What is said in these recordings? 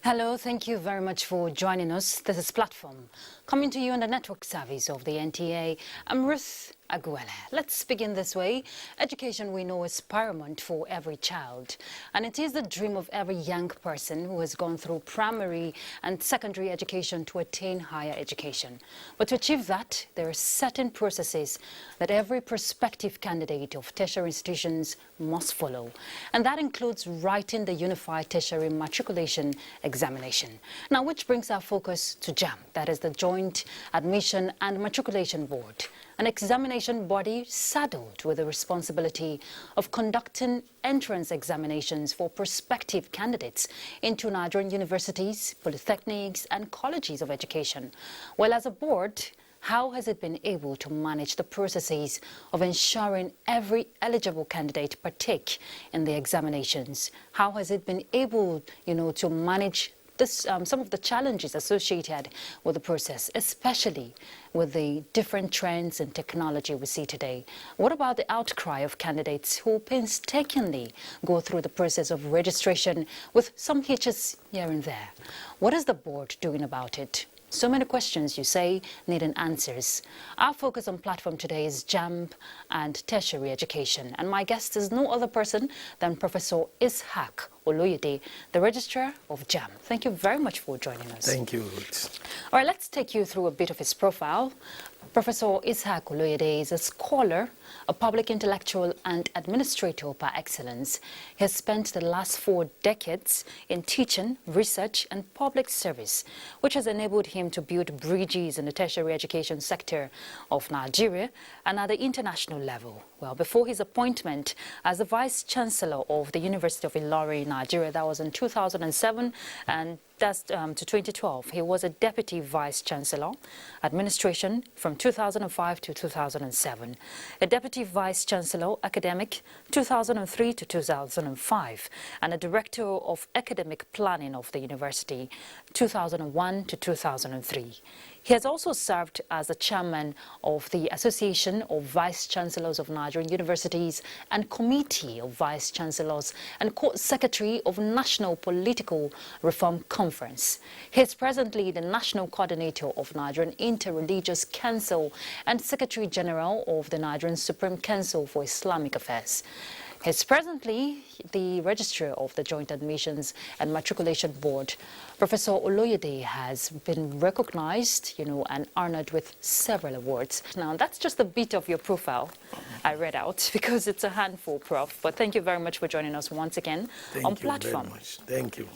Hello, thank you very much for joining us. This is Platform, coming to you on the network service of the NTA. I'm Ruth Aguele. Let's begin this way. Education, we know, is paramount for every child, and it is the dream of every young person who has gone through primary and secondary education to attain higher education. But to achieve that, there are certain processes that every prospective candidate of tertiary institutions must follow, and that includes writing the Unified Tertiary Matriculation Examination. Now, which brings our focus to JAMB, that is the Joint Admission and Matriculation Board, an examination body saddled with the responsibility of conducting entrance examinations for prospective candidates into Nigerian universities, polytechnics, and colleges of education. Well, as a board, how has it been able to manage the processes of ensuring every eligible candidate partake in the examinations? How has it been able, to manage this, some of the challenges associated with the process, especially with the different trends and technology we see today? What about the outcry of candidates who painstakingly go through the process of registration with some hitches here and there? What is the board doing about it? So many questions, you say, needing answers. Our focus on Platform today is JAMB and tertiary education. And my guest is no other person than Professor Ishaq Oloyede, the Registrar of JAMB. Thank you very much for joining us. Thank you, Ruth. All right, let's take you through a bit of his profile. Professor Ishaq Oloyede is a scholar, a public intellectual and administrator par excellence. He has spent the last 4 decades in teaching, research and public service, which has enabled him to build bridges in the tertiary education sector of Nigeria and at the international level. Well, before his appointment as the Vice Chancellor of the University of Ilorin, Nigeria, that was in 2007, and that's to 2012. He was a Deputy Vice Chancellor, Administration from 2005 to 2007, a Deputy Vice Chancellor, Academic 2003 to 2005, and a Director of Academic Planning of the University 2001 to 2003. He has also served as the chairman of the Association of Vice Chancellors of Nigerian Universities and Committee of Vice Chancellors and Co-Secretary of National Political Reform Conference. He is presently the National Coordinator of Nigerian Interreligious Council and Secretary General of the Nigerian Supreme Council for Islamic Affairs. He is presently the Registrar of the Joint Admissions and Matriculation Board. Professor Oloyede has been recognized, and honored with several awards. Now, that's just a bit of your profile I read out because it's a handful, Prof. But thank you very much for joining us once again on Platform. Thank you very much. Thank you.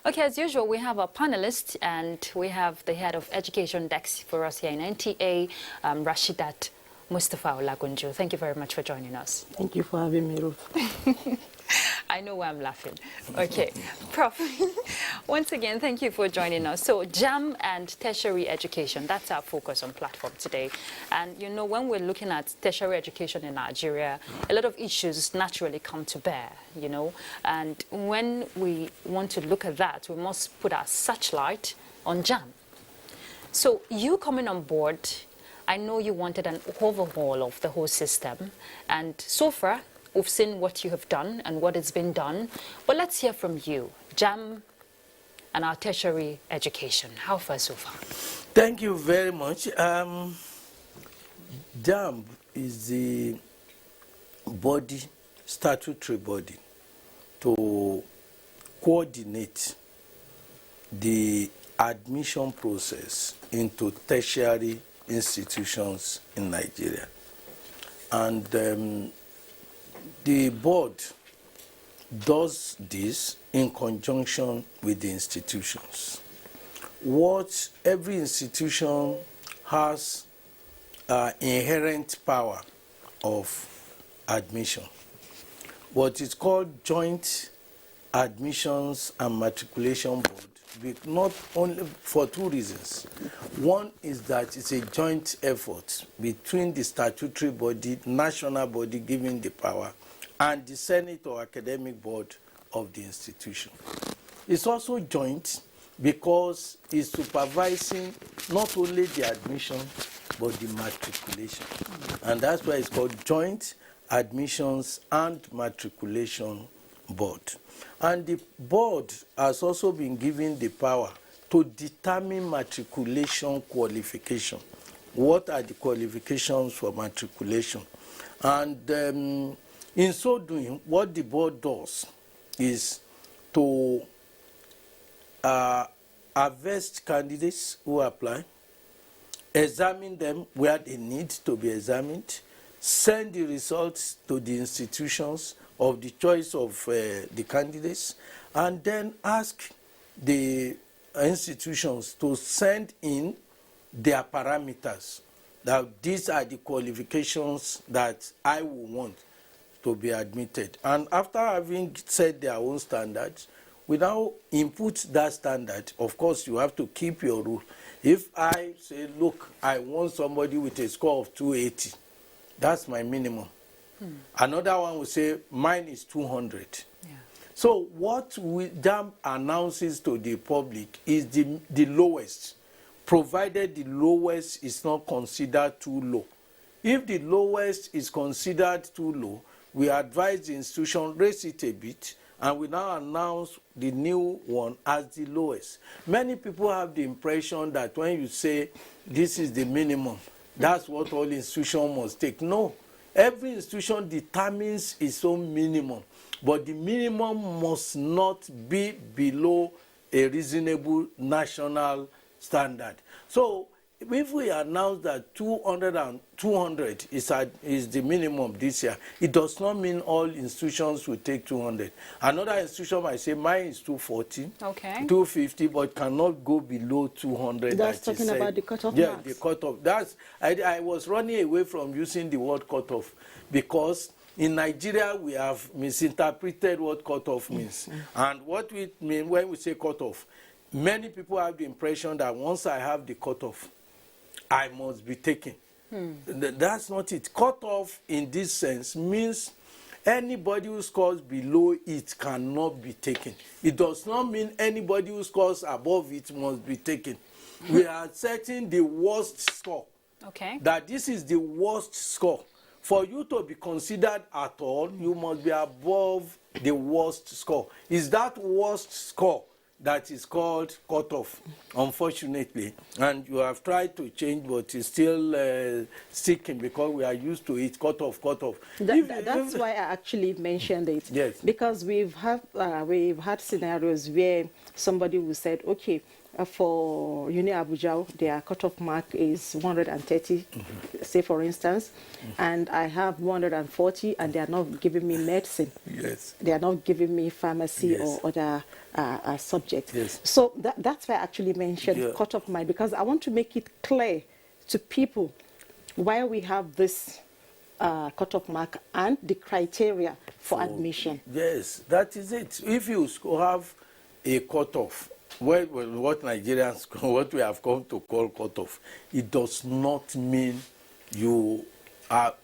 Okay, as usual, we have our panelists, and we have the head of education desk for us here in NTA, Rashidat Mustafa Olagunju. Thank you very much for joining us. Thank you for having me, Ruth. I know why I'm laughing. Okay, Prof, once again, thank you for joining us. So JAMB and tertiary education, that's our focus on Platform today. And when we're looking at tertiary education in Nigeria, a lot of issues naturally come to bear, And when we want to look at that, we must put our searchlight on JAMB. So you coming on board, I know you wanted an overhaul of the whole system, and so far we've seen what you have done and what has been done. But let's hear from you, JAMB and our tertiary education. How far so far? Thank you very much. JAMB is the statutory body to coordinate the admission process into tertiary institutions in Nigeria. And the board does this in conjunction with the institutions. What every institution has inherent power of admission. What is called Joint Admissions and Matriculation Board, not only for 2 reasons. One is that it's a joint effort between the statutory body, national body giving the power, and the Senate or academic board of the institution. It's also joint because it's supervising not only the admission, but the matriculation. And that's why it's called Joint Admissions and Matriculation board. And the board has also been given the power to determine matriculation qualification. What are the qualifications for matriculation? And in so doing, what the board does is to harvest candidates who apply, examine them where they need to be examined, send the results to the institutions of the choice of the candidates, and then ask the institutions to send in their parameters. That these are the qualifications that I will want to be admitted. And after having set their own standards, we now input that standard. Of course, you have to keep your rule. If I say, look, I want somebody with a score of 280, that's my minimum. Another one will say, mine is 200. Yeah. So what JAMB announces to the public is the lowest, provided the lowest is not considered too low. If the lowest is considered too low, we advise the institution raise it a bit, and we now announce the new one as the lowest. Many people have the impression that when you say this is the minimum, that's what all institutions must take. No. Every institution determines its own minimum, but the minimum must not be below a reasonable national standard. So if we announce that 200 is the minimum this year, it does not mean all institutions will take 200. Another institution might say mine is 240, okay, 250, but cannot go below 200. That's talking about the cutoff yeah, marks. The cutoff. I was running away from using the word cutoff because in Nigeria we have misinterpreted what cutoff means. And what we mean when we say cutoff, many people have the impression that once I have the cutoff, I must be taken. That's not it. Cutoff in this sense means anybody who scores below it cannot be taken. It does not mean anybody who scores above it must be taken. We are setting the worst score. Okay. That this is the worst score. For you to be considered at all, you must be above the worst score. Is that worst score that is called cutoff, unfortunately, and you have tried to change, but it's still sticking because we are used to it. Cutoff. That's why I actually mentioned it. Yes. Because we've had scenarios where somebody who said, okay, for Uni Abuja, their cutoff mark is 130, say for instance, and I have 140, and they are not giving me medicine. Yes. They are not giving me pharmacy or other subjects. Yes. So that's why I actually mentioned cutoff mark, because I want to make it clear to people why we have this cutoff mark and the criteria for admission. Yes, that is it. If you have a cutoff, what Nigerians, what we have come to call cutoff, it does not mean you are,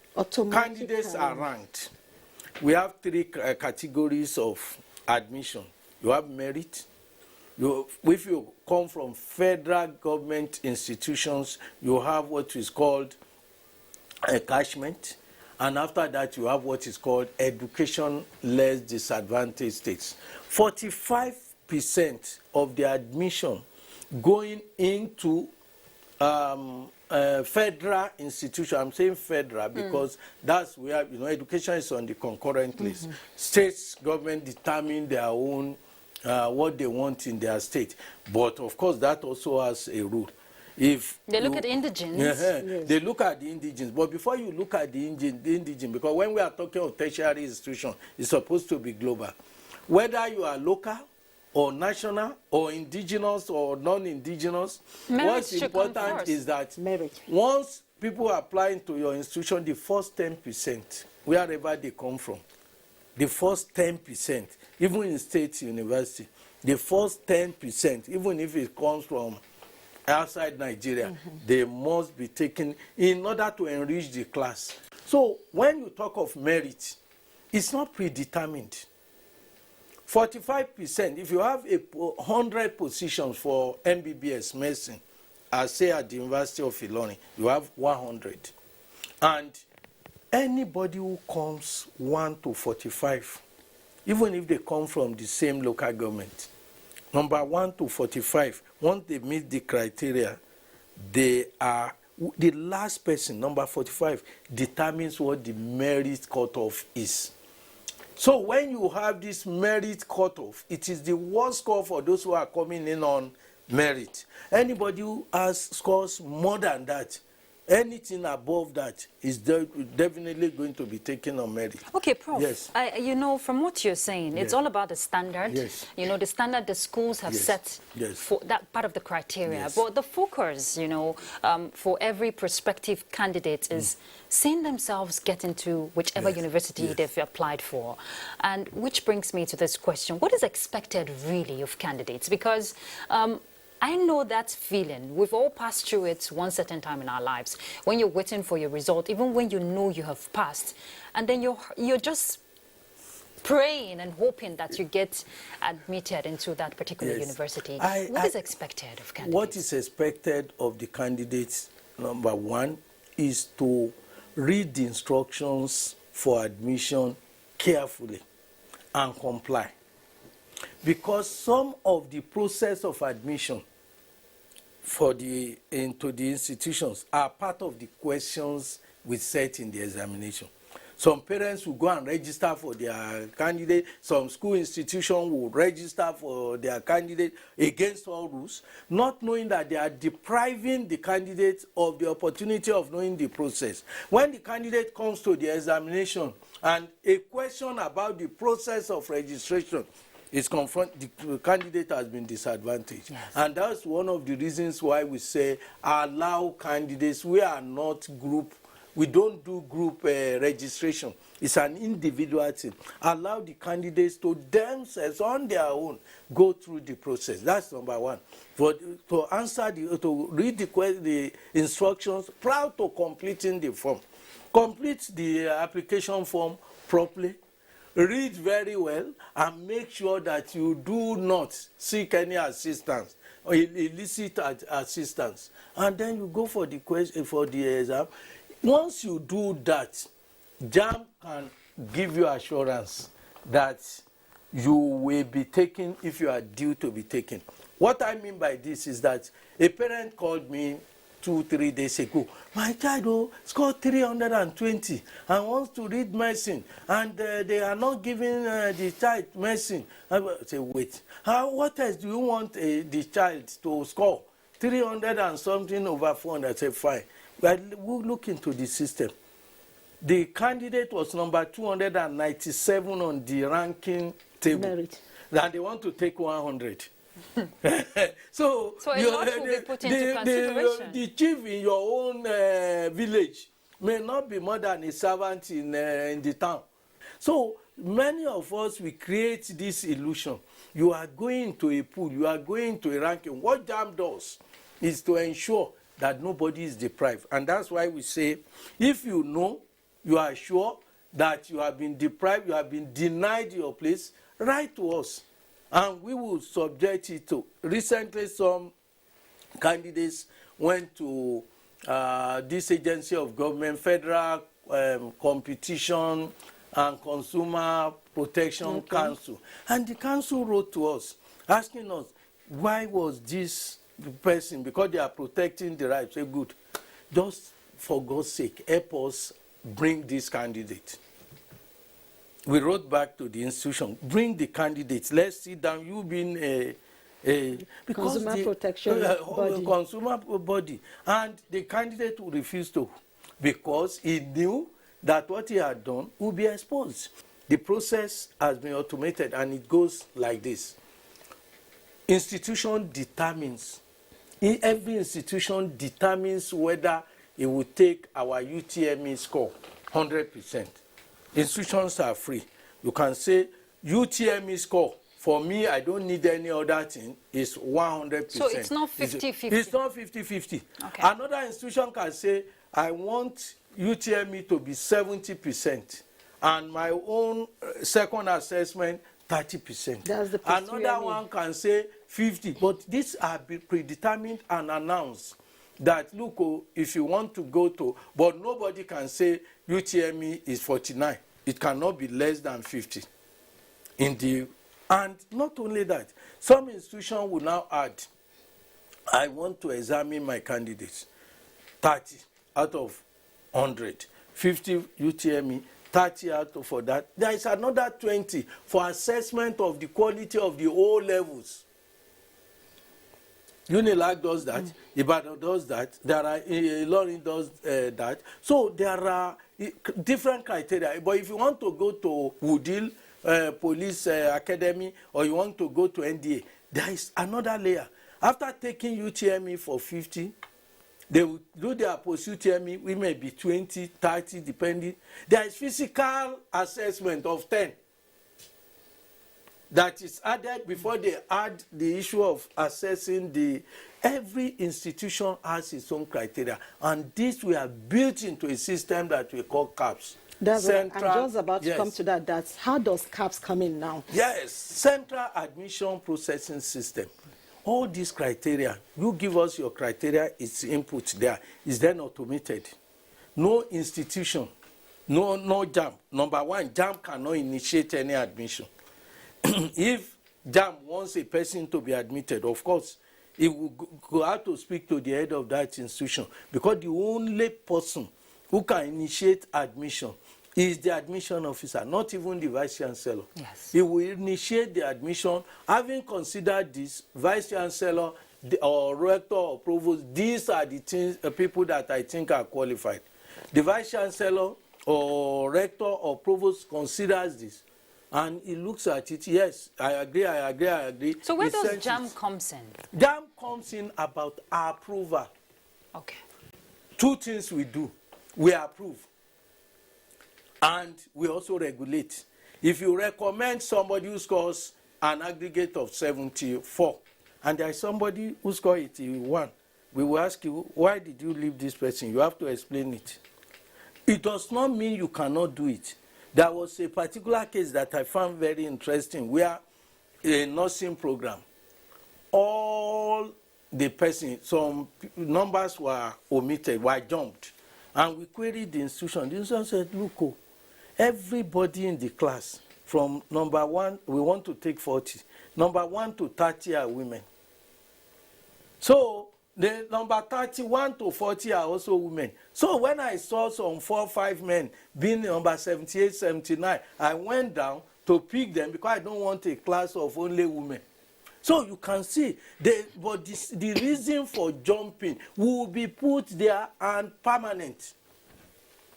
candidates are ranked. We have three categories of admission. You have merit. If you come from federal government institutions, you have what is called catchment. And after that, you have what is called education less disadvantaged states. 45% of the admission going into federal institution. I'm saying federal because that's where education is on the concurrent list. States government determine their own what they want in their state, but of course that also has a rule. If they look at indigents, yes. They look at the indigents. But before you look at the indigent, because when we are talking of tertiary institution, it's supposed to be global. Whether you are local or national or indigenous or non-indigenous, what's important is that once people apply into your institution, the first 10%, wherever they come from, the first 10%, even in state university, the first 10%, even if it comes from outside Nigeria, they must be taken in order to enrich the class. So when you talk of merit, it's not predetermined. 45%, if you have 100 positions for MBBS medicine, say at the University of Ilorin, you have 100. And anybody who comes 1 to 45 even if they come from the same local government. Number 1 to 45, once they meet the criteria, they are, the last person, number 45, determines what the merit cutoff is. So when you have this merit cutoff, it is the worst score for those who are coming in on merit. Anybody who has scores more than that, anything above that is definitely going to be taken on merit. Okay, Prof. Yes. You know, from what you're saying, it's all about the standard. Yes. You know, the standard the schools have set for that part of the criteria. Yes. But the focus, you know, for every prospective candidate is seeing themselves get into whichever university they've applied for. And which brings me to this question. What is expected really of candidates? Because I know that feeling. We've all passed through it one certain time in our lives. When you're waiting for your result, even when you know you have passed, and then you're just praying and hoping that you get admitted into that particular university. What is expected of candidates? What is expected of the candidates, number 1, is to read the instructions for admission carefully and comply. Because some of the process of admission into the institutions are part of the questions we set in the examination. Some parents will go and register for their candidate. Some school institution will register for their candidate against all rules, not knowing that they are depriving the candidate of the opportunity of knowing the process. When the candidate comes to the examination and a question about the process of registration is confronted, the candidate has been disadvantaged. Yes. And that's one of the reasons why we say allow candidates. We are not group. We don't do group registration. It's an individual thing. Allow the candidates to themselves, on their own, go through the process. That's number 1. To read the instructions prior to completing the form. Complete the application form properly. Read very well and make sure that you do not seek any assistance or illicit assistance. And then you go for the exam. Once you do that, JAMB can give you assurance that you will be taken if you are due to be taken. What I mean by this is that a parent called me 2-3 days ago. My child scored 320 and wants to read medicine, and they are not giving the child medicine. I say, wait, what else do you want the child to score? 300 and something over 400. I say, fine. We'll look into the system. The candidate was number 297 on the ranking table. Merit. And they want to take 100. So a lot will be put into consideration. The chief in your own village may not be more than a servant in the town. So many of us, we create this illusion. You are going to a pool, you are going to a ranking. What JAMB does is to ensure that nobody is deprived. And that's why we say, if you know, you are sure that you have been deprived, you have been denied your place, write to us. And we will subject it to. Recently, some candidates went to this agency of government, Federal Competition and Consumer Protection Council. And the council wrote to us, asking us, why was this person, because they are protecting the rights. Say, good. Just for God's sake, help us bring this candidate. We wrote back to the institution, bring the candidates. Let's sit down. You being a consumer protection body. Consumer body, and the candidate refused to, because he knew that what he had done would be exposed. The process has been automated, and it goes like this. Institution determines. Every institution determines whether it will take our UTME score 100%. Institutions are free. You can say UTME score, for me, I don't need any other thing, is 100%. So it's not 50-50? It's not 50-50. Okay. Another institution can say, I want UTME to be 70%, and my own second assessment, 30%. That's the Another one can say 50, but these are predetermined and announced. That, look, if you want to go to, but nobody can say UTME is 49. It cannot be less than 50. And not only that, some institution will now add, I want to examine my candidates, 30 out of 100, 50 UTME, 30 out of for that. There is another 20 for assessment of the quality of the O levels. UNILAG does that, Ibadan does that, there are Ilorin does that. So there are different criteria. But if you want to go to Woodhill Police Academy, or you want to go to NTA, there is another layer. After taking UTME for 50, they will do their post-UTME, we may be 20, 30, depending. There is physical assessment of 10. That is added before they add the issue of assessing the. Every institution has its own criteria, and this we have built into a system that we call CAPS. That's I'm just about to come to that. That's how does CAPS come in now? Yes, Central Admission Processing System. All these criteria, you give us your criteria, its input there is then automated. No institution, no JAMB. Number one, JAMB cannot initiate any admission. If JAMB wants a person to be admitted, of course, it will go out to speak to the head of that institution, because the only person who can initiate admission is the admission officer, not even the vice chancellor. Yes. He will initiate the admission. Having considered this, vice chancellor or rector or provost, these are the things, people that I think are qualified. The vice chancellor or rector or provost considers this, and he looks at it. Yes, I agree. So where does JAMB comes in? JAMB comes in about approval. Okay. Two things we do. We approve, and we also regulate. If you recommend somebody who scores an aggregate of 74, and there is somebody who scores 81, we will ask you, why did you leave this person? You have to explain it. It does not mean you cannot do it. There was a particular case that I found very interesting, where a nursing program, all the person, some numbers were omitted, were jumped. And we queried the institution. The institution said, look, everybody in the class, from number 1, we want to take 40. Number 1 to 30 are women. So the number 31 to 40 are also women. So when I saw some 4 or 5 men being number 78, 79, I went down to pick them, because I don't want a class of only women. So you can see, the reason for jumping will be put there and permanent.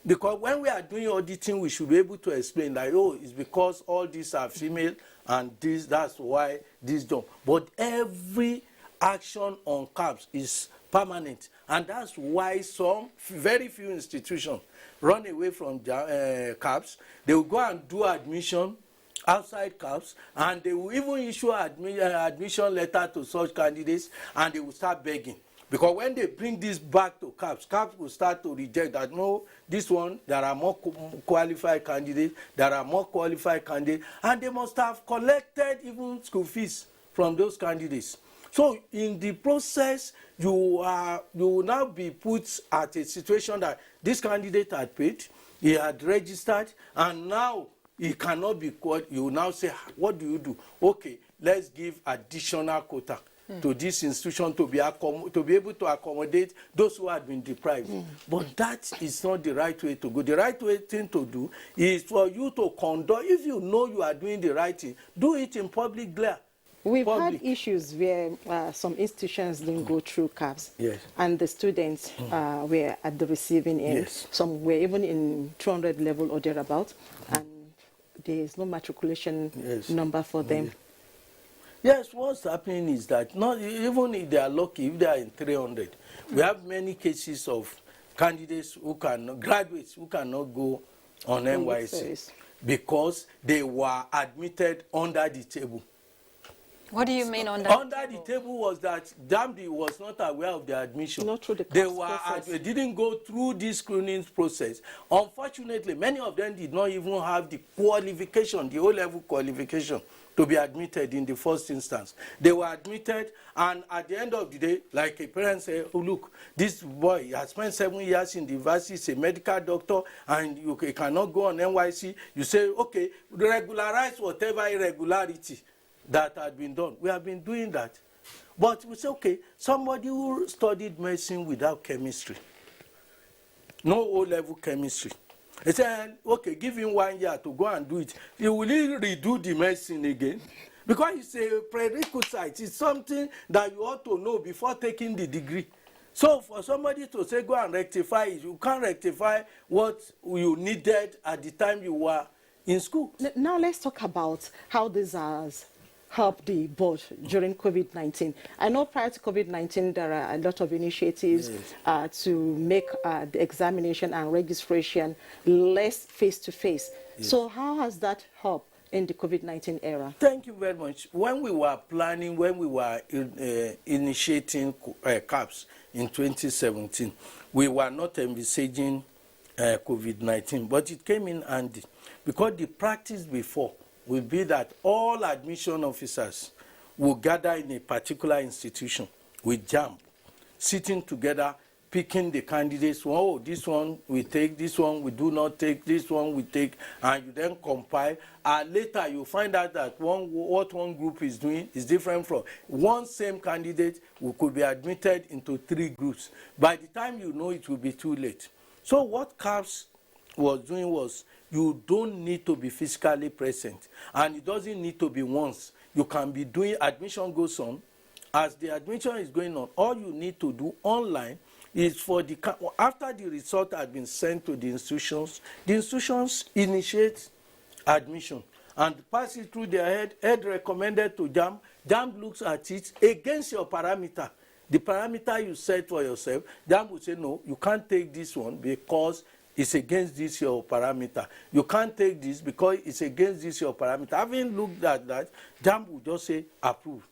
Because when we are doing auditing, we should be able to explain that, it's because all these are female, and that's why this jump. But every action on CAPS is permanent, and that's why some very few institutions run away from CAPS. They will go and do admission outside CAPS, and they will even issue admission letter to such candidates, and they will start begging. Because when they bring this back to CAPS, CAPS will start to reject that, no, this one, there are more qualified candidates, and they must have collected even school fees from those candidates. So in the process, you will now be put at a situation that this candidate had paid, he had registered, and now he cannot be called. You will now say, what do you do? Okay, let's give additional quota to this institution to be able to accommodate those who had been deprived. But that is not the right way to go. The right thing to do is for you to conduct. If you know you are doing the right thing, do it in public glare. We've had issues where some institutions didn't go through CAPS, yes, and the students were at the receiving end. Yes. Some were even in 200 level or thereabouts, and there is no matriculation number for them. Yes, what's happening is that not even if they are lucky, if they are in 300, we have many cases of candidates graduates who cannot go on NYSC because they were admitted under the table. What do you mean under the table was that JAMB was not aware of the admission. Not through the process. They didn't go through this screening process. Unfortunately, many of them did not even have the qualification, the O-level qualification, to be admitted in the first instance. They were admitted, and at the end of the day, like a parent said, oh look, this boy has spent 7 years in the university, he's a medical doctor, and you cannot go on NYC. You say, okay, regularize whatever irregularity that had been done. We have been doing that. But we say, okay, somebody who studied medicine without chemistry, no O-level chemistry, he said, okay, give him 1 year to go and do it. He will redo the medicine again? Because it's a prerequisite. It's something that you ought to know before taking the degree. So for somebody to say, go and rectify it, you can't rectify what you needed at the time you were in school. Now let's talk about how this has help the board during COVID-19. I know prior to COVID-19, there are a lot of initiatives to make the examination and registration less face-to-face. So how has that helped in the COVID-19 era? Thank you very much. When we were planning, when we were initiating CAPS in 2017, we were not envisaging COVID-19, but it came in handy because the practice before will be that all admission officers will gather in a particular institution with JAMB, sitting together, picking the candidates. Oh, this one we take, this one we do not take, this one we take, and you then compile. And later you find out that what one group is doing is different from one same candidate who could be admitted into 3 groups. By the time you know, it will be too late. So what CAPS was doing was, you don't need to be physically present, and it doesn't need to be once. You can be doing, admission goes on. As the admission is going on, all you need to do online is for the, after the result has been sent to the institutions initiate admission and pass it through their head recommended to JAMB. JAMB looks at it against your parameter. The parameter you set for yourself, JAMB will say, no, you can't take this one because it's against this your parameter. You can't take this because it's against this your parameter. Having looked at that, JAMB will just say approve.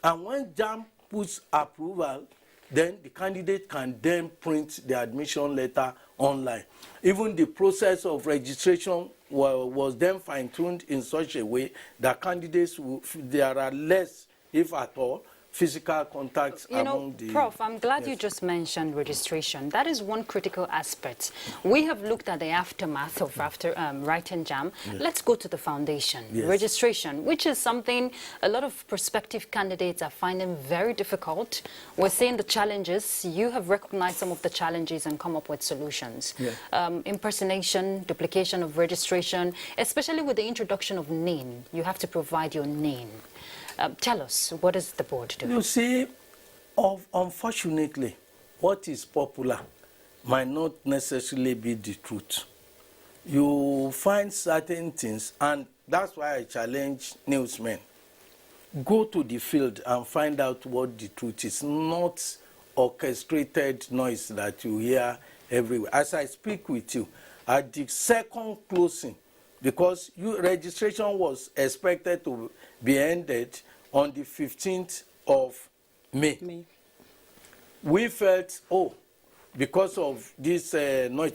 And when JAMB puts approval, then the candidate can then print the admission letter online. Even the process of registration was then fine-tuned in such a way that candidates, there are less, if at all, physical contacts among the... Prof, I'm glad you just mentioned registration. That is one critical aspect. We have looked at the aftermath of writing JAMB. Let's go to the foundation. Registration, which is something a lot of prospective candidates are finding very difficult. We're seeing the challenges. You have recognized some of the challenges and come up with solutions. Impersonation, duplication of registration, especially with the introduction of NIN. You have to provide your NIN. Tell us, what does the board do? You see, unfortunately, what is popular might not necessarily be the truth. You find certain things, and that's why I challenge newsmen. Go to the field and find out what the truth is, not orchestrated noise that you hear everywhere. As I speak with you, at the second closing, because registration was expected to be ended on the 15th of May. We felt, because of this noise,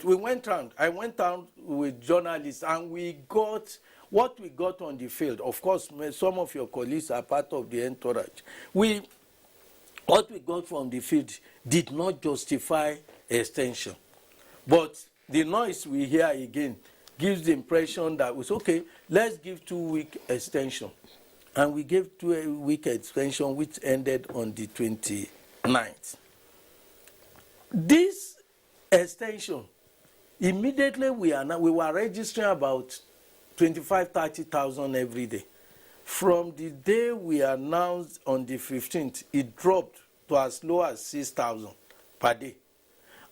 I went out with journalists, and we got what we got on the field. Of course, some of your colleagues are part of the entourage. What we got from the field did not justify extension. But the noise we hear again gives the impression that it was okay, let's give 2-week extension. And we gave 2-week extension, which ended on the 29th. This extension, immediately we were registering about 25,000-30,000 every day. From the day we announced on the 15th, it dropped to as low as 6,000 per day.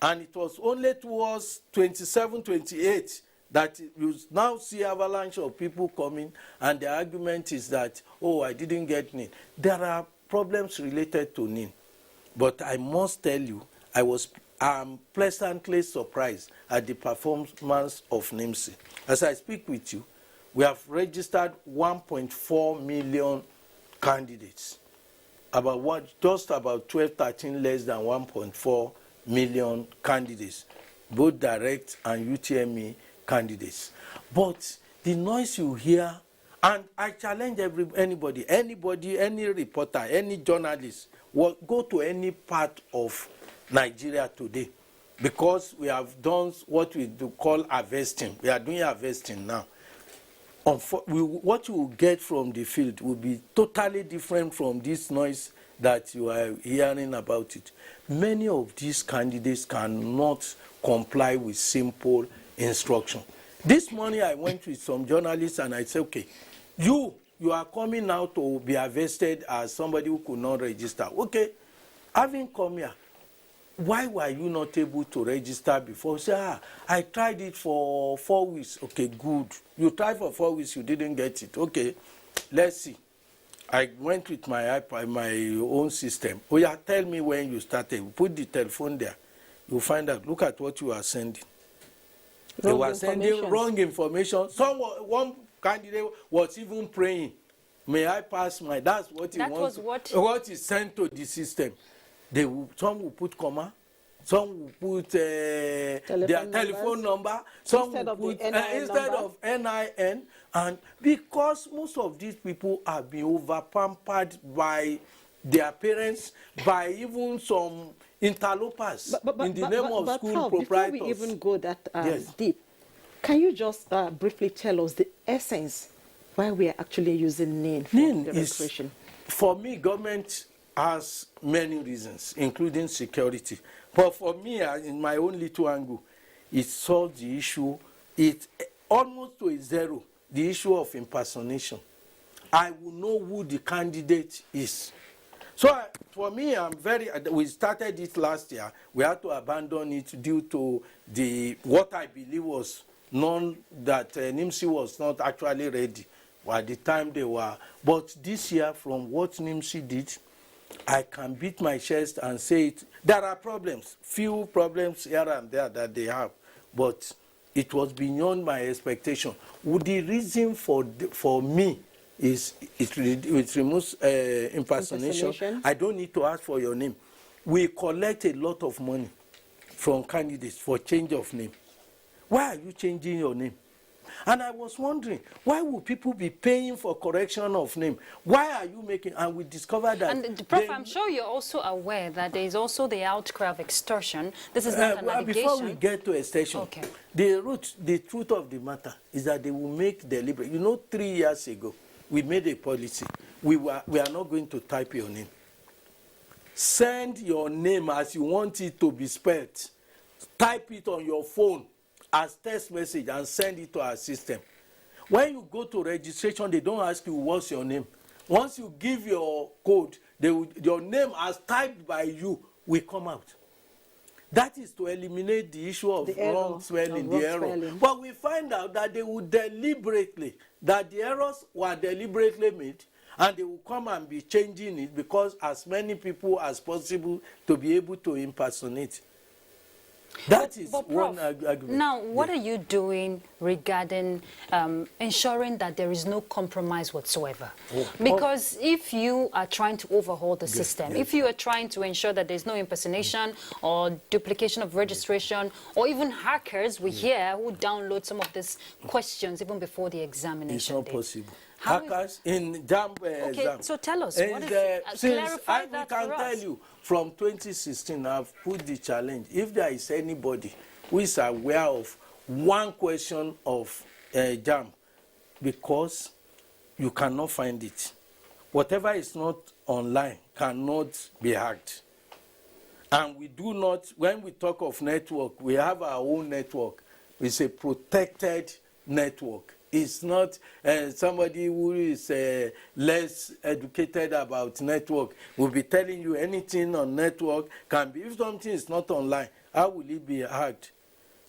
And it was only towards 27, 28 that you now see avalanche of people coming, and the argument is that, I didn't get NIN. There are problems related to NIN. But I must tell you, I'm pleasantly surprised at the performance of NIMSI. As I speak with you, we have registered 1.4 million candidates. Just about 12, 13 less than 1.4 million candidates, both direct and UTME candidates. But the noise you hear, and I challenge anybody, any reporter, any journalist, go to any part of Nigeria today, because we have done what we do call harvesting. We are doing harvesting now. What you will get from the field will be totally different from this noise that you are hearing about it. Many of these candidates cannot comply with simple instruction. This morning I went with some journalists and I said, okay, you are coming now to be harvested as somebody who could not register. Okay, having come here, why were you not able to register before? Say, I tried it for 4 weeks. Okay, good. You tried for 4 weeks, you didn't get it. Okay, let's see. I went with my iPad, my own system. Oh yeah, tell me when you started. Put the telephone there. You'll find out. Look at what you are sending. They were sending wrong information. One candidate was even praying, may I pass my, that's what he wants. What is sent to the system. Some will put comma, some will put their telephone number, some will put instead of NIN. And because most of these people are being over-pampered by their parents, by even some interlopers in the name of school proprietors. Before we even go that deep, can you just briefly tell us the essence why we are actually using NIN for the registration? For me, government has many reasons, including security. But for me, in my own little angle, it solves the issue. It almost to a zero, the issue of impersonation. I will know who the candidate is. So for me, we started it last year. We had to abandon it due to what I believe was known that NIMC was not actually ready at the time they were. But this year, from what NIMC did, I can beat my chest and say it. There are problems, few problems here and there that they have, but it was beyond my expectation. The reason for me is it removes impersonation. I don't need to ask for your name. We collect a lot of money from candidates for change of name. Why are you changing your name? And I was wondering, why would people be paying for correction of name? Why are you making, and we discovered that... And Prof, I'm sure you're also aware that there is also the outcry of extortion. This is not an allegation. Before we get to extortion, okay. The truth of the matter is that they will make deliberate. 3 years ago, we made a policy. We are not going to type your name. Send your name as you want it to be spelled. Type it on your phone as text message and send it to our system. When you go to registration, they don't ask you what's your name. Once you give your code, your name as typed by you will come out. That is to eliminate the issue of wrong spelling, the error. But we find out that they would deliberately, that the errors were deliberately made, and they will come and be changing it because as many people as possible to be able to impersonate. That is one argument. Now, what are you doing regarding ensuring that there is no compromise whatsoever? Because if you are trying to overhaul the system, if you are trying to ensure that there's no impersonation or duplication of registration, or even hackers, we hear, who download some of these questions even before the examination. It's not possible. Hackers in JAMB exam. So tell us, what is, clarify that for us. We can tell you, from 2016, I've put the challenge. If there is anybody who is aware of one question of JAMB, because you cannot find it. Whatever is not online cannot be hacked. And we do not, when we talk of network, we have our own network. It's a protected network. It's not somebody who is less educated about network will be telling you anything on network can be. If something is not online, how will it be hacked?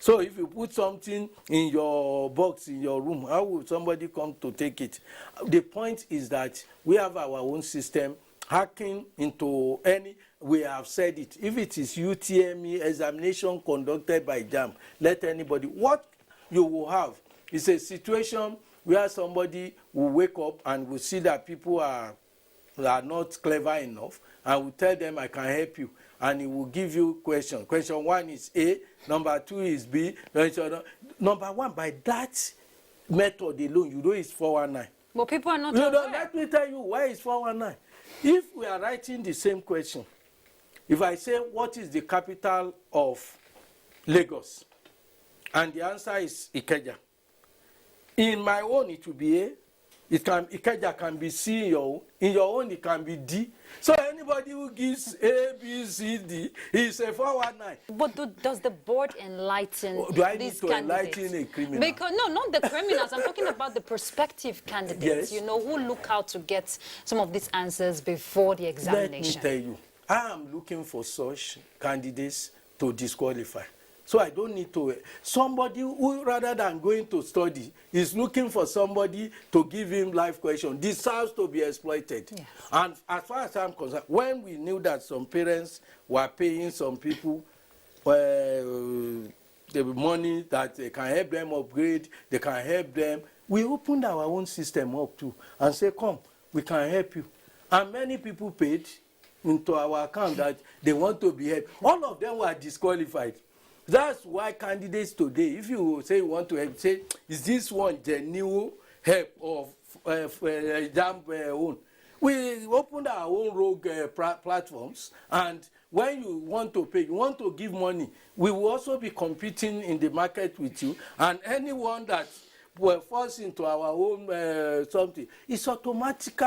So if you put something in your box in your room, how will somebody come to take it? The point is that we have our own system. Hacking into we have said it. If it is UTME examination conducted by JAMB, let anybody. What you will have is a situation where somebody will wake up and will see that people are are not clever enough, I will tell them I can help you, and he will give you question. Question 1 is A, number 2 is B, number 1. By that method alone, you know it's 419. But people are not You aware. know, let me tell you why it's 419. If we are writing the same question, if I say what is the capital of Lagos, and the answer is Ikeja, in my own it will be A. Ikeja can be C in your own it can be D. So anybody who gives A, B, C, D is a 419. But does the board enlighten Do I these need to candidates? enlighten a criminal? Because no, not the criminals. I'm talking about the prospective candidates. Yes. You know, who look out to get some of these answers before the examination. Let me tell you, I am looking for such candidates to disqualify. So I don't need to. Somebody who, rather than going to study, is looking for somebody to give him life question, deserves to be exploited. Yes. And as far as I'm concerned, when we knew that some parents were paying some people the money that they can help them upgrade, they can help them, we opened our own system up too and say, come, we can help you. And many people paid into our account that they want to be helped. All of them were disqualified. That's why candidates today, if you say you want to help, say, is this one genuine help of JAMB own? We opened our own rogue platforms, and when you want to pay, you want to give money, we will also be competing in the market with you, and anyone that will falls into our own something, it's automatic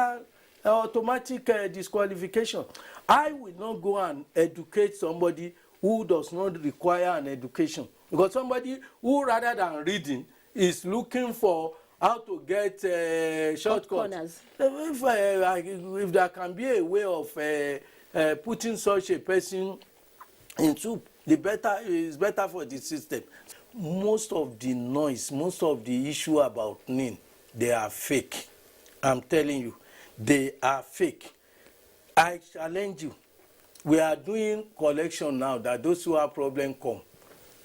disqualification. I will not go and educate somebody who does not require an education, because somebody who, rather than reading, is looking for how to get shortcuts. If there can be a way of putting such a person in soup, the better is better for the system. Most of the noise, most of the issue about NIN, they are fake. I'm telling you, they are fake. I challenge you. We are doing collection now that those who have problem come.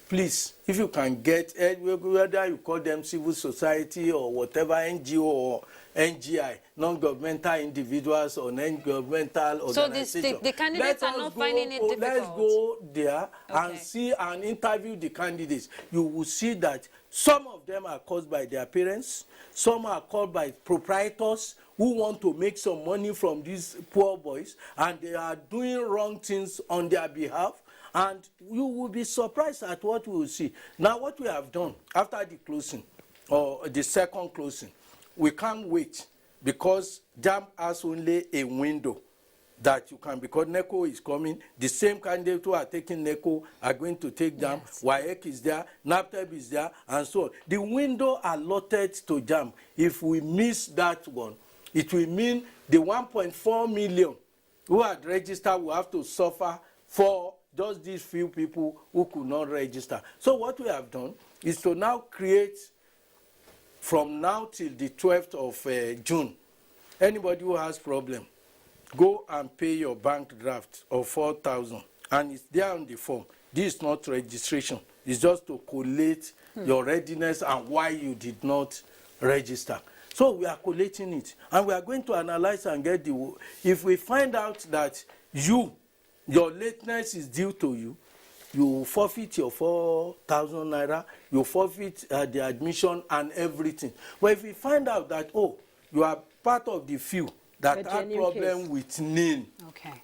Please, if you can get, whether you call them civil society or whatever, NGO or NGI, non-governmental individuals or non-governmental organizations. So the candidates are not finding it difficult? Let's go there and see and interview the candidates. You will see that some of them are caused by their parents, some are caused by proprietors who want to make some money from these poor boys, and they are doing wrong things on their behalf, and you will be surprised at what we will see. Now, what we have done after the closing, or the second closing, we can't wait, because JAMB has only a window that you can, because NECO is coming, the same candidates who are taking NECO are going to take JAMB, yes. WAEC is there, NAPTEP is there, and so on. The window allotted to JAMB, if we miss that one, it will mean the 1.4 million who had registered will have to suffer for just these few people who could not register. So what we have done is to now create, from now till the 12th of June, anybody who has problem, go and pay your bank draft of 4,000, and it's there on the form. This is not registration. It's just to collate your readiness and why you did not register. So we are collating it, and we are going to analyze and get the. If we find out that your lateness is due to you, you forfeit your 4,000 naira, you forfeit the admission and everything. But if we find out that, oh, you are part of the few that have problem with NIN,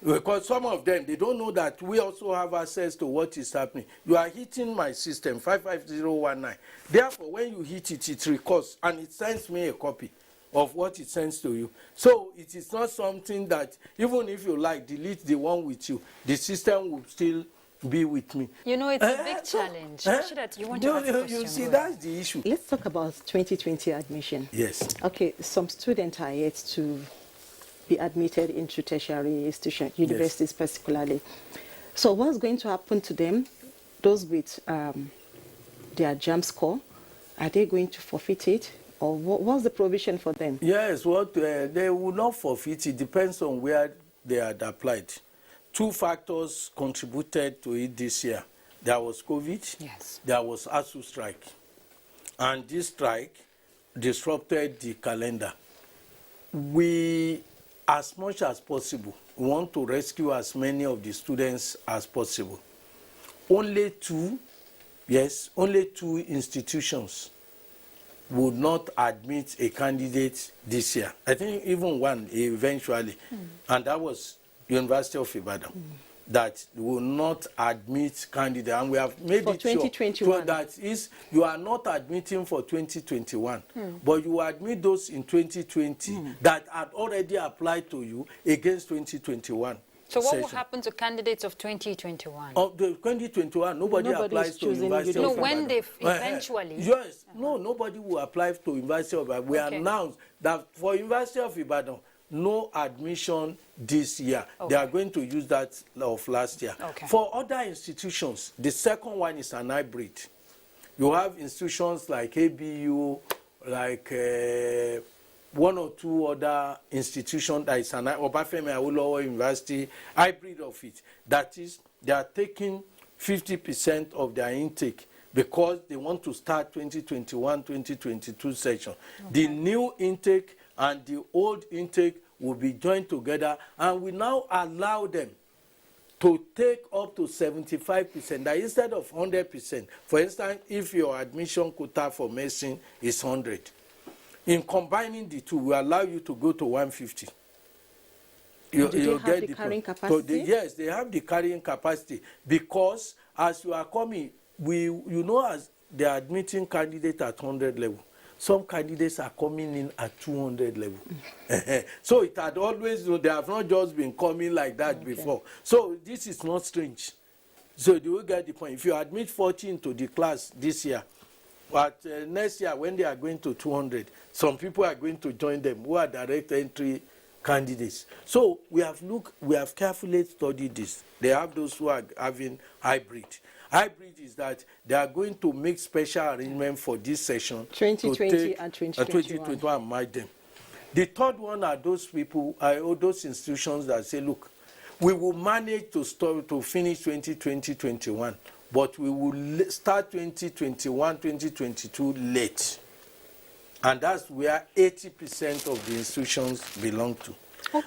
because some of them, they don't know that we also have access to what is happening. You are hitting my system, 55019. Therefore, when you hit it, it records, and it sends me a copy of what it sends to you. So it is not something that, even if you like, delete the one with you, the system will still be with me. You know, it's a big challenge. You want to ask a question? You see, that's the issue. Let's talk about 2020 admission. Yes. Okay, some students are yet to be admitted into tertiary institutions, universities particularly. So what's going to happen to them? Those with their JAMB score, are they going to forfeit it? Or what's the provision for them? Yes, they will not forfeit. It depends on where they had applied. Two factors contributed to it this year. There was COVID, yes. There was ASU strike. And this strike disrupted the calendar. We as much as possible, we want to rescue as many of the students as possible. Only two institutions would not admit a candidate this year. I think even one eventually, and that was University of Ibadan, that will not admit candidates. And we have made for it 2021. sure that is, you are not admitting for 2021, but you admit those in 2020 that had already applied to you against 2021. So what will happen to candidates of 2021? Of the 2021, nobody applies to University of Ibadan. No, when they eventually... Yes, no, nobody will apply to University of Ibadan. We announced that for University of Ibadan, no admission this year. They are going to use that of last year. For other institutions, the second one is an hybrid. You have institutions like ABU, like... one or two other institutions, that is an Obafemi Awolowo University, hybrid of it. That is, they are taking 50% of their intake because they want to start 2021-2022 session. The new intake and the old intake will be joined together, and we now allow them to take up to 75%. That instead of 100%, for instance, if your admission quota for medicine is 100, in combining the two, we allow you to go to 150. Do they have the carrying capacity? Yes, they have the carrying capacity, because as you are coming, you know, as they are admitting candidates at 100 level, some candidates are coming in at 200 level. So it had always, they have not just been coming like that before. So this is not strange. So do you get the point? If you admit 40 into the class this year, but next year, when they are going to 200, some people are going to join them who are direct entry candidates. So we have carefully studied this. They have those who are having hybrid. Hybrid is that they are going to make special arrangement for this session. 2020 and 2021. And match them. The third one are those people, those institutions that say, look, we will manage to finish 2020-21. But we will start 2021-2022 late. And that's where 80% of the institutions belong to.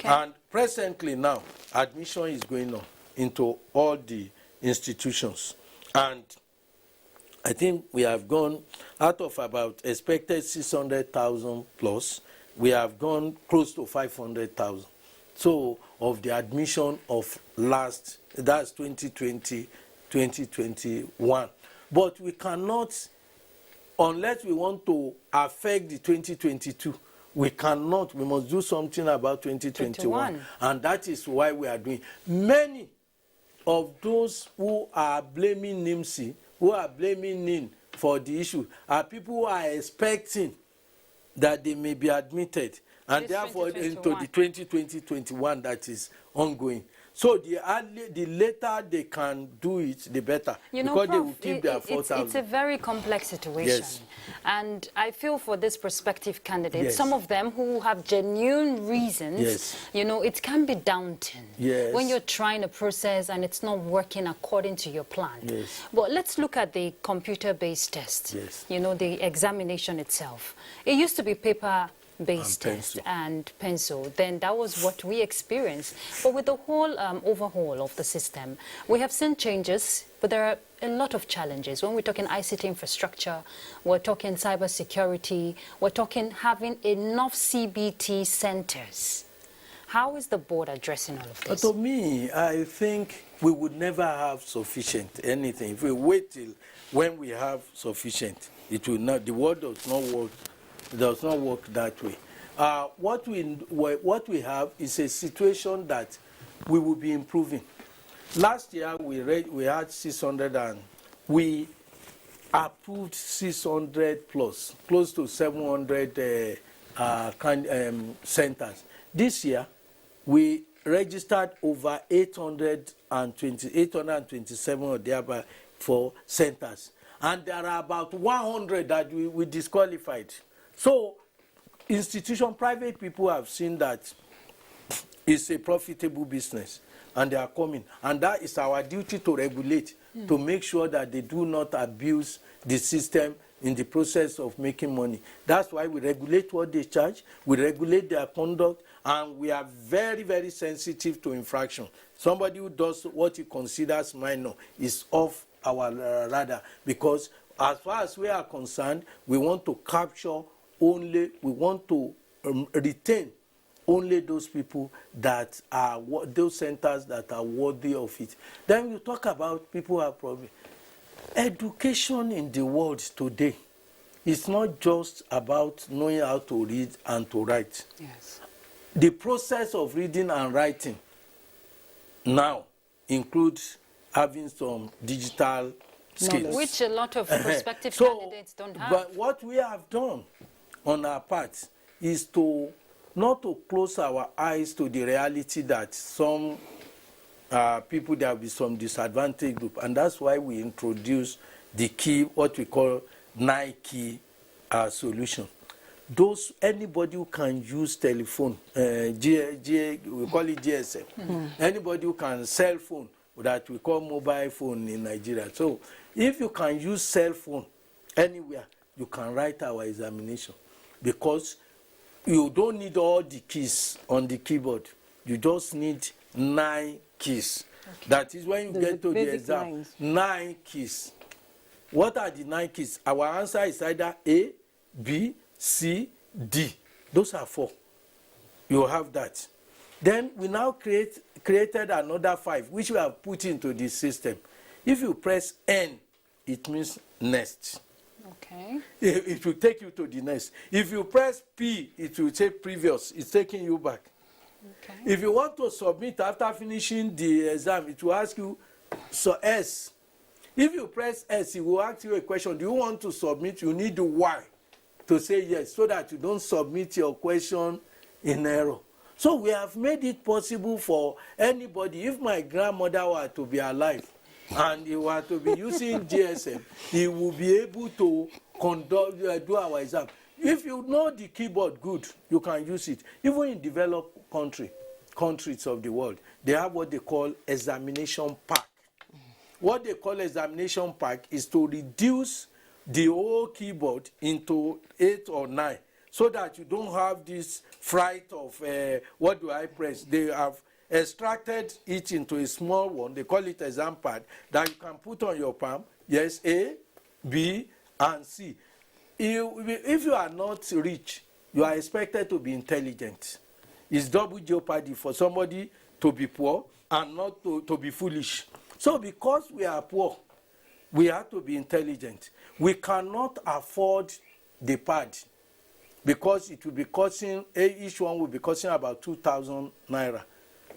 And presently now, admission is going on into all the institutions. And I think we have gone out of about expected 600,000 plus, we have gone close to 500,000. So of the admission of that's 2020, 2021. But we cannot, unless we want to affect the 2022, we cannot. We must do something about 2021. And that is why we are doing. Many of those who are blaming NIMSI, who are blaming NIN for the issue, are people who are expecting that they may be admitted. And therefore into the 2020-21 that is ongoing. So the later they can do it, the better. You know, because Prof, they will keep their 4,000. It's a very complex situation. Yes. And I feel for this prospective candidate, Yes. some of them who have genuine reasons, Yes. you know, it can be daunting Yes. when you're trying a process and it's not working according to your plan. Yes. But let's look at the computer-based test, Yes. you know, the examination itself. It used to be paper-based test pencil. and pencil, then that was what we experienced. But with the whole overhaul of the system, we have seen changes, but there are a lot of challenges. When we're talking ICT infrastructure, we're talking cybersecurity, we're talking having enough CBT centers. How is the board addressing all of this? To me, I think we would never have sufficient anything. If we wait till when we have sufficient, it will not. The world does not work. Does not work that way. What we have is a situation that we will be improving. Last year we had 600 and we approved 600 plus, close to 700 centers. This year we registered over 827 or thereby for centers, and there are about 100 that we disqualified. So, private people have seen that it's a profitable business, and they are coming. And that is our duty to regulate, to make sure that they do not abuse the system in the process of making money. That's why we regulate what they charge, we regulate their conduct, And we are very, very sensitive to infraction. Somebody who does what he considers minor is off our radar, because as far as we are concerned, we want to capture only, we want to retain only those people that are, those centers that are worthy of it. Then you talk about people who have problems. Education in the world today is not just about knowing how to read and to write. Yes. The process of reading and writing now includes having some digital skills. Which a lot of prospective candidates don't have. But what we have done on our part is to not to close our eyes to the reality that some people, there will be some disadvantaged group, and that's why we introduce the key, what we call 9 key solution. Those, anybody who can use telephone, we call it GSM, anybody who can cell phone, that we call mobile phone in Nigeria. So if you can use cell phone anywhere, you can write our examination, because you don't need all the keys on the keyboard. You just need 9 keys. Okay. That is when you get to the exam. 9 keys. What are the 9 keys? Our answer is either A, B, C, D. Those are 4. You have that. Then we now created another 5, which we have put into the system. If you press N, it means next. Okay. It will take you to the next. If you press P, it will say previous. It's taking you back. Okay. If you want to submit after finishing the exam, it will ask you, so S. If you press S, it will ask you a question. Do you want to submit? You need the Y to say yes, so that you don't submit your question in error. So we have made it possible for anybody. If my grandmother were to be alive and he were to be using GSM, he will be able to do our exam. If you know the keyboard good, you can use it. Even in developed countries of the world, they have what they call examination pack. What they call examination pack is to reduce the whole keyboard into 8 or 9, so that you don't have this fright of what do I press. They have extracted it into a small one. They call it exam pad that you can put on your palm. Yes, A, B, and C. If you are not rich, you are expected to be intelligent. It's double jeopardy for somebody to be poor and not to be foolish. So because we are poor, we have to be intelligent. We cannot afford the pad, because it will be costing, each one will be costing about 2,000 naira.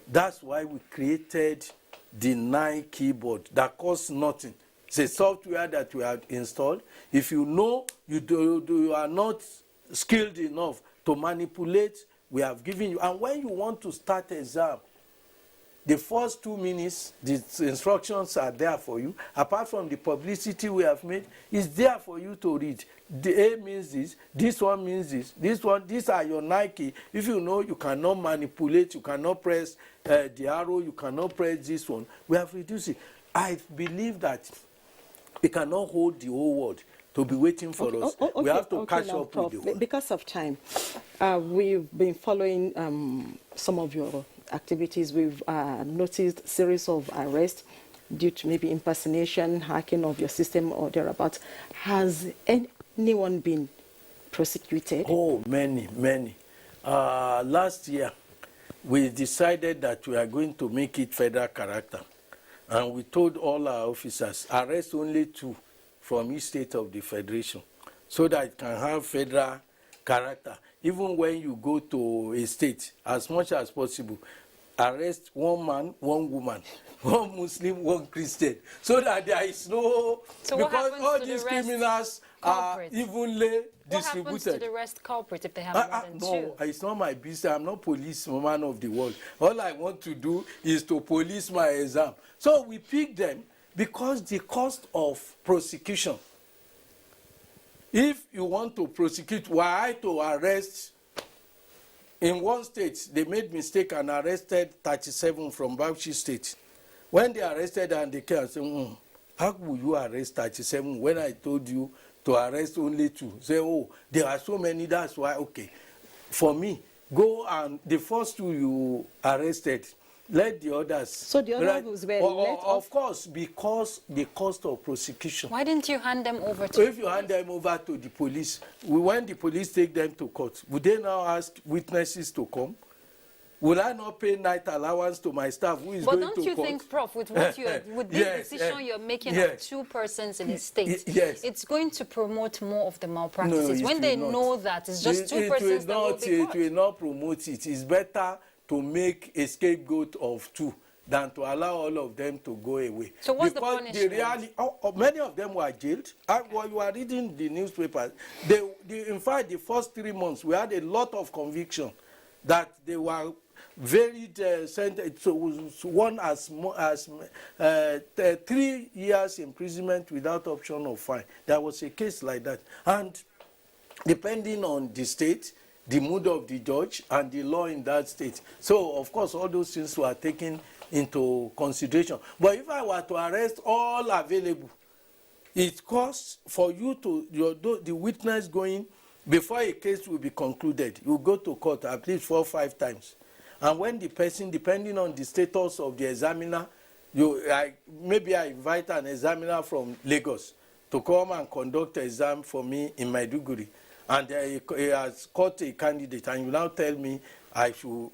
That's why we created the 9 keyboard that costs nothing. It's a software that we have installed. If you know you are not skilled enough to manipulate, we have given you. And when you want to start exam, the first 2 minutes, the instructions are there for you. Apart from the publicity we have made, it's there for you to read. The A means this one means this one, these are your 9 key. If you know you cannot manipulate, you cannot press the arrow, you cannot press this one, we have reduced it. I believe that we cannot hold the whole world to be waiting for us. We have to catch up with the world. Because of time, we've been following some of your activities. We've noticed series of arrests due to maybe impersonation, hacking of your system or thereabouts. Has anyone been prosecuted? Oh, many. Last year, we decided that we are going to make it federal character. And we told all our officers, arrest only 2 from each state of the federation, so that it can have federal character. Even when you go to a state, as much as possible, arrest 1 man, 1 woman, 1 Muslim, 1 Christian, so that there is no... So because all these criminals are evenly distributed. What happens to the rest culprits if they have more than 2? No, it's not my business. I'm not policeman of the world. All I want to do is to police my exam. So we pick them because the cost of prosecution. If you want to prosecute, why to arrest? In one state, they made mistake and arrested 37 from Bauchi State. When they arrested and they came and said, how will you arrest 37 when I told you to arrest only 2? Say, oh, there are so many, that's why, okay. For me, go and the first two you arrested, let the others. So the others were let off? Of course, because the cost of prosecution. Why didn't you hand them over to? If you hand them over to the police, when the police take them to court, would they now ask witnesses to come? Will I not pay night allowance to my staff who is going to court? But don't you think, Prof, with what with this decision you're making of 2 persons in the state, it's going to promote more of the malpractices? No, when they know that it's just 2 persons that will be caught. It will not promote it. It's better to make a scapegoat of 2 than to allow all of them to go away. So what's the punishment? Many of them were jailed. While you are reading the newspapers, in fact, the first 3 months, we had a lot of conviction that they were very sentenced. So one as 3 years imprisonment without option of fine. There was a case like that. And depending on the state, the mood of the judge, and the law in that state. So, of course, all those things were taken into consideration. But if I were to arrest all available, it costs for you to, the witness going, before a case will be concluded, you go to court at least 4 or 5 times. And when the person, depending on the status of the examiner, maybe I invite an examiner from Lagos to come and conduct an exam for me in Maiduguri. And he has caught a candidate, and you now tell me I should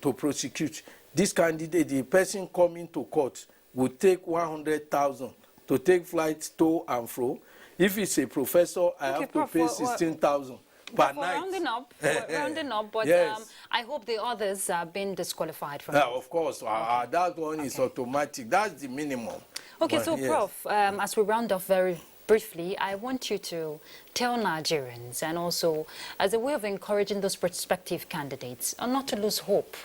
to prosecute. This candidate, the person coming to court, will take 100,000 to take flights to and fro. If it's a professor, I have to pay 16,000 per night. Rounding up, but yes. I hope the others have been disqualified from Of course, that one is automatic. That's the minimum. Okay, but so yes. Prof, as we round off very briefly, I want you to tell Nigerians, and also as a way of encouraging those prospective candidates, not to lose hope.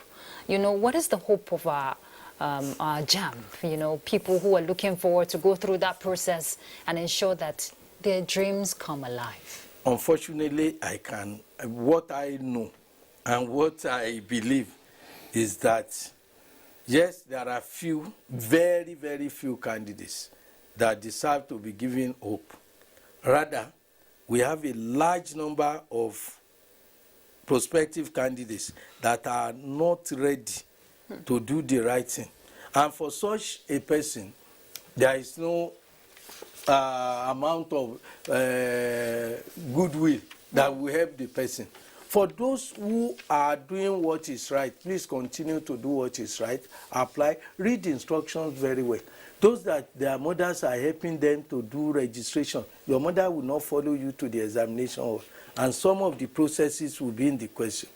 You know, what is the hope of our JAMB? You know, people who are looking forward to go through that process and ensure that their dreams come alive. Unfortunately, what I know and what I believe is that, yes, there are few, very, very few candidates that deserve to be given hope. Rather, we have a large number of prospective candidates that are not ready to do the right thing. And for such a person, there is no amount of goodwill that will help the person. For those who are doing what is right, please continue to do what is right. Apply, read the instructions very well. Those that their mothers are helping them to do registration, your mother will not follow you to the examination hall, and some of the processes will be in the question.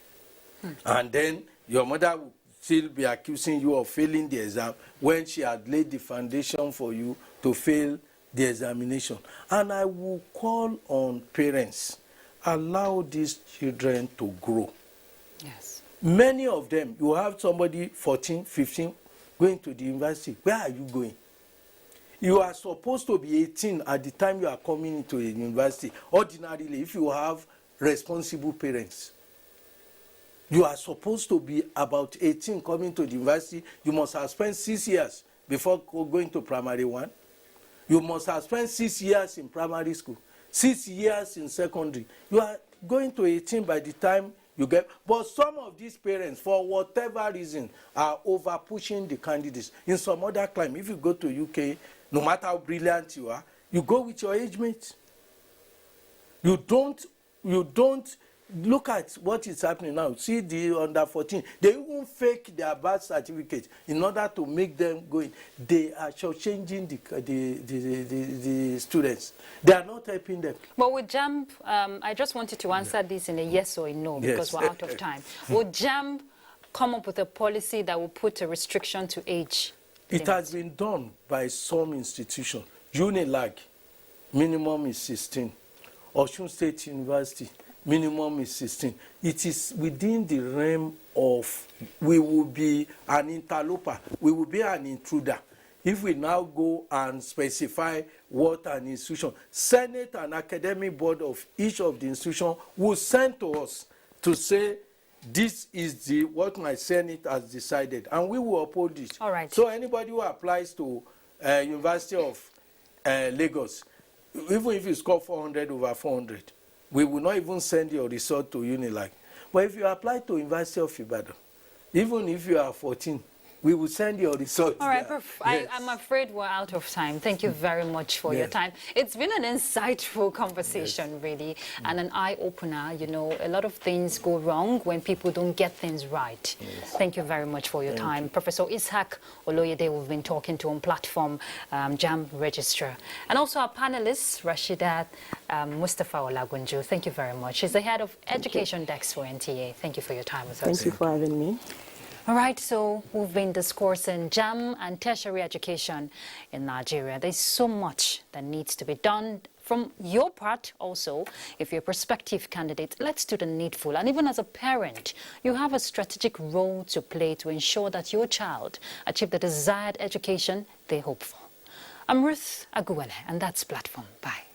And then your mother will still be accusing you of failing the exam when she had laid the foundation for you to fail the examination. And I will call on parents, allow these children to grow. Yes. Many of them, you have somebody 14, 15 going to the university. Where are you going? You are supposed to be 18 at the time you are coming into the university. Ordinarily, if you have responsible parents, you are supposed to be about 18 coming to the university. You must have spent 6 years before going to primary 1. You must have spent 6 years in primary school, 6 years in secondary. You are going to 18 by the time you get. But some of these parents, for whatever reason, are over pushing the candidates. In some other climate, if you go to UK, no matter how brilliant you are, you go with your age mates. You don't look at what is happening now. See the under 14. They even fake their birth certificate in order to make them go in. They are changing the students. They are not helping them. But with JAMB, I just wanted to answer this in a yes or a no, because we're out of time. Will JAMB come up with a policy that will put a restriction to age? It has been done by some institutions. UNILAG, minimum is 16. Osun State University, minimum is 16. It is within the realm of, we will be an interloper, we will be an intruder. If we now go and specify what an institution, Senate and academic board of each of the institutions will send to us to say, this is what my Senate has decided, and we will uphold it. All right. So anybody who applies to University of Lagos, even if you score 400 over 400, we will not even send your result to UNILAG. But if you apply to University of Ibadan, even if you are 14, we will send your results. All right, there. Prof. Yes. I'm afraid we're out of time. Thank you very much for your time. It's been an insightful conversation, really, and an eye-opener. You know, a lot of things go wrong when people don't get things right. Thank you very much for your time. Professor Ishaq Oloyede, we've been talking to on platform, JAMB Registrar. And also our panelists, Rashidat Mustafa Olagunju. Thank you very much. She's the head of Education Desk for NTA. Thank you for your time with us. Thank you for having me. All right, so we've been discussing JAMB and tertiary education in Nigeria. There's so much that needs to be done from your part also. If you're a prospective candidate, let's do the needful. And even as a parent, you have a strategic role to play to ensure that your child achieve the desired education they hope for. I'm Ruth Aguwele, and that's Platform. Bye.